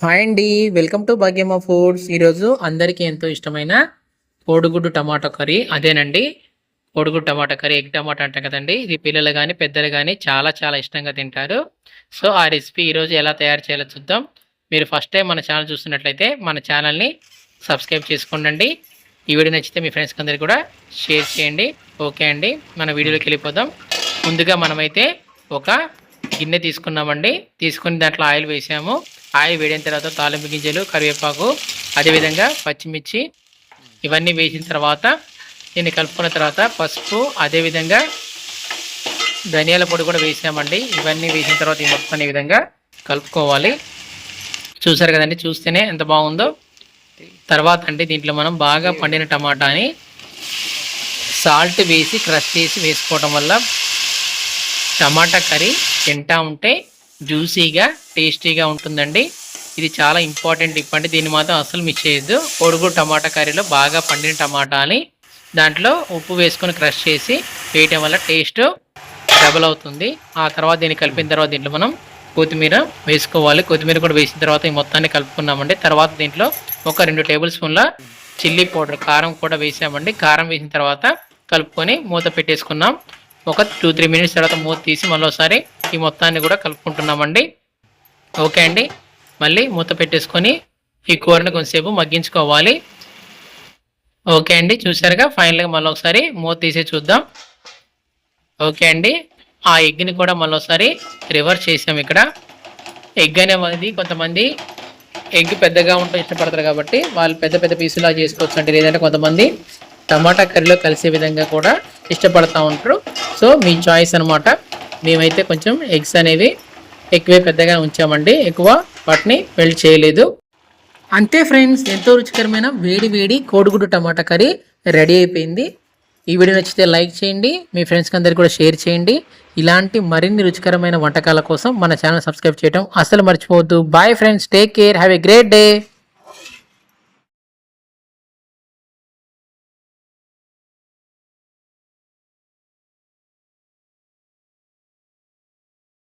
Hi అండి, welcome to Bhagyamma foods. ఈరోజు అందరికీ ఎంతో ఇష్టమైన కోడిగుడ్డు టమాటో కర్రీ అదేనండి. కోడిగుడ్డు టమాటో కర్రీ, ఎగ్ టమాటా అంటాం కదండి. ఇది పిల్లలు కానీ పెద్దలు కానీ చాలా చాలా ఇష్టంగా తింటారు. సో ఆ రెసిపీ ఈరోజు ఎలా తయారు చేయాలో చూద్దాం. మీరు ఫస్ట్ టైం మన ఛానల్ చూస్తున్నట్లయితే మన ఛానల్ని సబ్స్క్రైబ్ చేసుకోండి. ఈ వీడియో నచ్చితే మీ ఫ్రెండ్స్కి అందరికీ కూడా షేర్ చేయండి. ఓకే అండి, మన వీడియోలోకి వెళ్ళిపోదాం. ముందుగా మనమైతే ఒక గిన్నె తీసుకున్నామండి. తీసుకుని దాంట్లో ఆయిల్ వేసాము. ఆయిల్ వేడిన తర్వాత తాలింపు గింజలు, కరివేపాకు, అదేవిధంగా పచ్చిమిర్చి ఇవన్నీ వేసిన తర్వాత దీన్ని కలుపుకున్న తర్వాత పసుపు, అదేవిధంగా ధనియాల పొడి కూడా వేసామండి. ఇవన్నీ వేసిన తర్వాత ఈ మొత్తం ఈ విధంగా కలుపుకోవాలి. చూసారు కదండి, చూస్తేనే ఎంత బాగుందో. తర్వాత అండి దీంట్లో మనం బాగా పండిన టమాటాని సాల్ట్ వేసి క్రష్ చేసి వేసుకోవడం వల్ల టమాటా కర్రీ తింటా ఉంటే జ్యూసీగా టేస్టీగా ఉంటుందండి. ఇది చాలా ఇంపార్టెంట్ టిప్ అండి, దీన్ని మాత్రం అసలు మిస్ చేయొద్దు. కోడిగుడ్డు టమాటా కర్రీలో బాగా పండిన టమాటాని దాంట్లో ఉప్పు వేసుకొని క్రష్ చేసి వేయటం వల్ల టేస్ట్ డబుల్ అవుతుంది. ఆ తర్వాత దీన్ని కలిపిన తర్వాత దీంట్లో మనం కొత్తిమీర వేసుకోవాలి. కొత్తిమీర కూడా వేసిన తర్వాత ఈ మొత్తాన్ని కలుపుకున్నామండి. తర్వాత దీంట్లో ఒక 2 టేబుల్ స్పూన్ల చిల్లీ పౌడర్, కారం కూడా వేసామండి. కారం వేసిన తర్వాత కలుపుకొని మూత పెట్టేసుకున్నాం. ఒక 2-3 మినిట్స్ తర్వాత మూత తీసి మళ్ళీసారి ఈ మొత్తాన్ని కూడా కలుపుకుంటున్నామండి. ఓకే అండి, మళ్ళీ మూత పెట్టేసుకొని ఈ కూరని కొంచెంసేపు మగ్గించుకోవాలి. ఓకే అండి, చూసారుగా ఫైనల్గా మళ్ళీ ఒకసారి మూత తీసి చూద్దాం. ఓకే అండి, ఆ ఎగ్ని కూడా మళ్ళీసారి రివర్స్ చేసాం. ఇక్కడ ఎగ్ అనేది కొంతమంది ఎగ్ పెద్దగా ఉంటే ఇష్టపడతారు కాబట్టి వాళ్ళు పెద్ద పెద్ద పీసులా చేసుకోవచ్చు అండి. లేదంటే కొంతమంది టమాటా కర్రీలో కలిసే విధంగా కూడా ఇష్టపడతా ఉంటారు. సో మీ చాయిస్ అనమాట. మేమైతే కొంచెం ఎగ్స్ అనేవి ఎక్కువే పెద్దగా ఉంచామండి, ఎక్కువ వాటిని మెల్ట్ చేయలేదు. అంతే ఫ్రెండ్స్, ఎంతో రుచికరమైన వేడి వేడి కోడిగుడ్డు టమాటా కర్రీ రెడీ అయిపోయింది. ఈ వీడియో నచ్చితే లైక్ చేయండి, మీ ఫ్రెండ్స్కి అందరికీ కూడా షేర్ చేయండి. ఇలాంటి మరిన్ని రుచికరమైన వంటకాల కోసం మన ఛానల్ సబ్స్క్రైబ్ చేయడం అస్సలు మర్చిపోవద్దు. Bye friends, take care, have a great day.